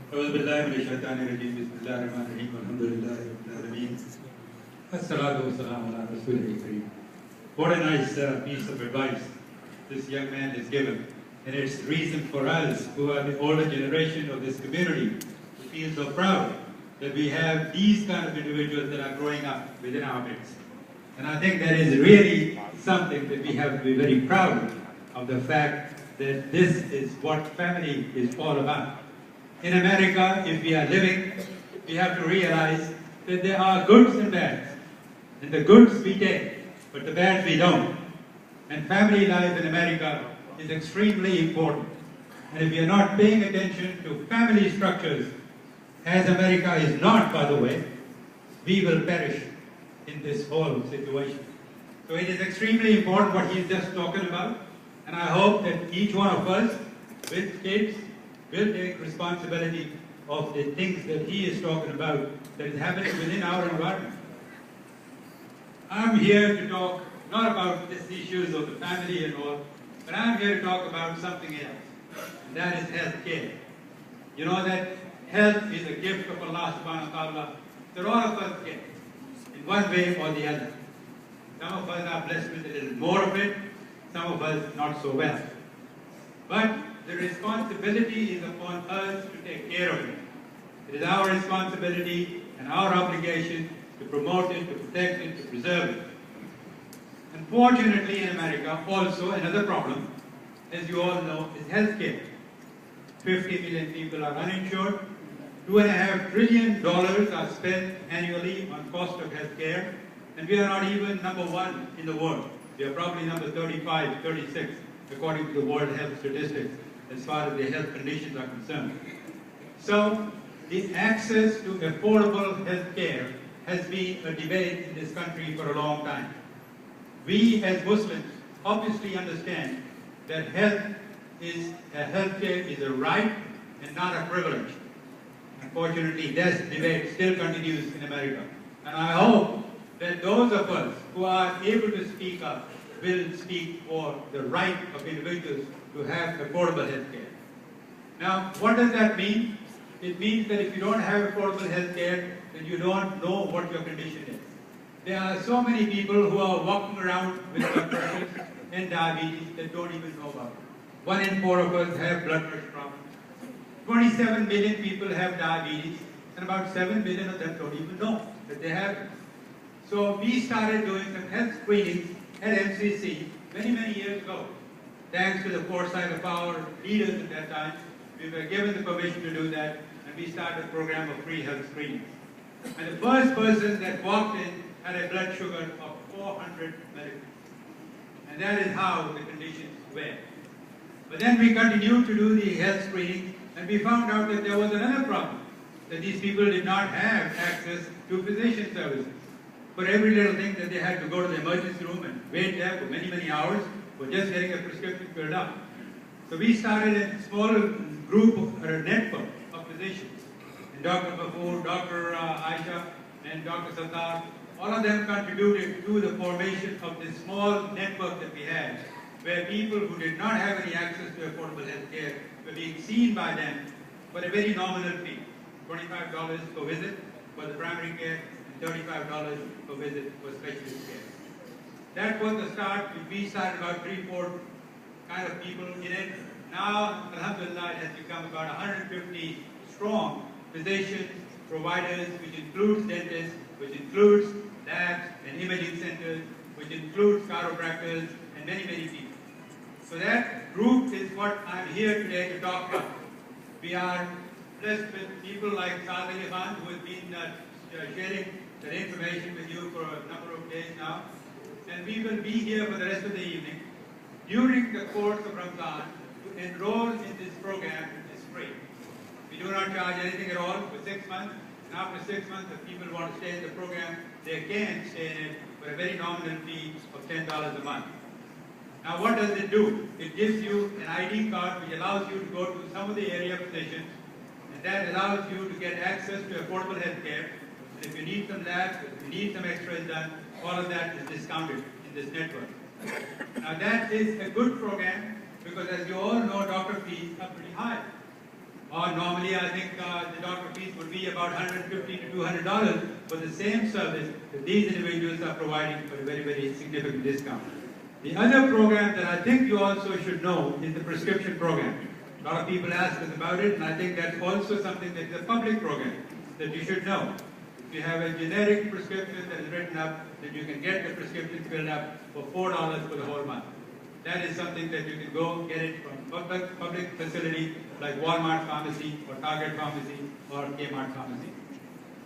أعوذ بالله من الشيطان الرجيم بسم الله الرحمن الرحيم الحمد لله رب العالمين الصلاة والسلام على رسوله الكريم. What a nice piece of advice this young man has given, and it's reason for us who are the older generation of this community to feel so proud that we have these kind of individuals that are growing up within our midst. And I think that is really something that we have to be very proud of, the fact that this is what family is all about. In America, if we are living, we have to realize that there are goods and bads. And the goods we take, but the bads we don't. And family life in America is extremely important. And if we are not paying attention to family structures, as America is not, by the way, we will perish in this whole situation. So it is extremely important what he is just talking about. And I hope that each one of us with kids will take responsibility of the things that he is talking about that is happening within our environment. I'm here to talk not about these issues of the family and all, but I'm here to talk about something else, and that is health care. You know that health is a gift of Allah subhanahu wa ta'ala that all of us get in one way or the other. Some of us are blessed with a little more of it, some of us not so well. But the responsibility is upon us to take care of it. It is our responsibility and our obligation to promote it, to protect it, to preserve it. Unfortunately in America, also another problem, as you all know, is healthcare. 50 million people are uninsured. $2.5 trillion are spent annually on cost of healthcare, and we are not even number one in the world. We are probably number 35, 36, according to the World Health Statistics, as far as the health conditions are concerned. So, the access to affordable health care has been a debate in this country for a long time. We as Muslims obviously understand that health care is a right and not a privilege. Unfortunately, this debate still continues in America. And I hope that those of us who are able to speak up will speak for the right of individuals to have affordable health care. Now, what does that mean? It means that if you don't have affordable health care, then you don't know what your condition is. There are so many people who are walking around with blood pressure and diabetes that don't even know about it. 1 in 4 of us have blood pressure problems. 27 million people have diabetes, and about 7 million of them don't even know that they have it. So we started doing some health screenings at MCC many years ago. Thanks to the foresight of our leaders at that time, we were given the permission to do that, and we started a program of free health screenings. And the first person that walked in had a blood sugar of 400 milligrams. And that is how the conditions were. But then we continued to do the health screening, and we found out that there was another problem, that these people did not have access to physician services. For every little thing that they had to go to the emergency room and wait there for many hours for just getting a prescription filled up. So we started a small group or a network of physicians. And Dr. Bafoor, Dr. Aisha, and Dr. Sattar, all of them contributed to the formation of this small network that we had, where people who did not have any access to affordable health care were being seen by them for a very nominal fee, $25 per visit for the primary care, and $35 per visit for specialist care. That was the start. We started about 3-4 kind of people in it. Now, alhamdulillah, it has become about 150 strong physicians, providers, which includes dentists, which includes labs and imaging centers, which includes chiropractors, and many people. So that group is what I'm here today to talk about. We are blessed with people like Saad Ali Khan, who has been sharing that information with you for a number of days now. And we will be here for the rest of the evening. During the course of Ramadan, to enroll in this program is free. We do not charge anything at all for 6 months. And after 6 months, if people want to stay in the program, they can stay in it for a very nominal fee of $10 a month. Now what does it do? It gives you an ID card which allows you to go to some of the area physicians, and that allows you to get access to affordable health care. And if you need some labs, if you need some x-rays done, all of that is discounted in this network. Now that is a good program because, as you all know, doctor fees are pretty high. Or normally, I think the doctor fees would be about $150 to $200 for the same service that these individuals are providing for a very, very significant discount. The other program that I think you also should know is the prescription program. A lot of people ask us about it, and I think that's also something that is a public program that you should know. If you have a generic prescription that is written up, then you can get the prescription filled up for $4 for the whole month. That is something that you can go get it from public facility like Walmart pharmacy or Target pharmacy or Kmart pharmacy.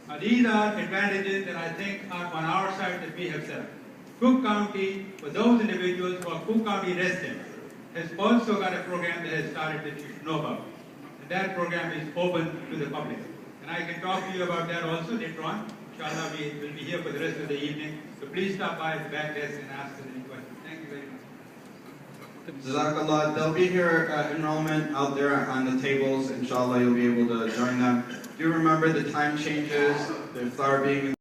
Now these are advantages that I think are on our side that we have set up. Cook County, for those individuals who are Cook County residents, has also got a program that has started that you should know about. And that program is open to the public. And I can talk to you about that also later on. Inshallah, we will be here for the rest of the evening. So please stop by the back desk and ask us any questions. Thank you very much. Jazakallah. There'll be here enrollment out there on the tables. Inshallah, you'll be able to join them. Do remember the time changes, the iftar being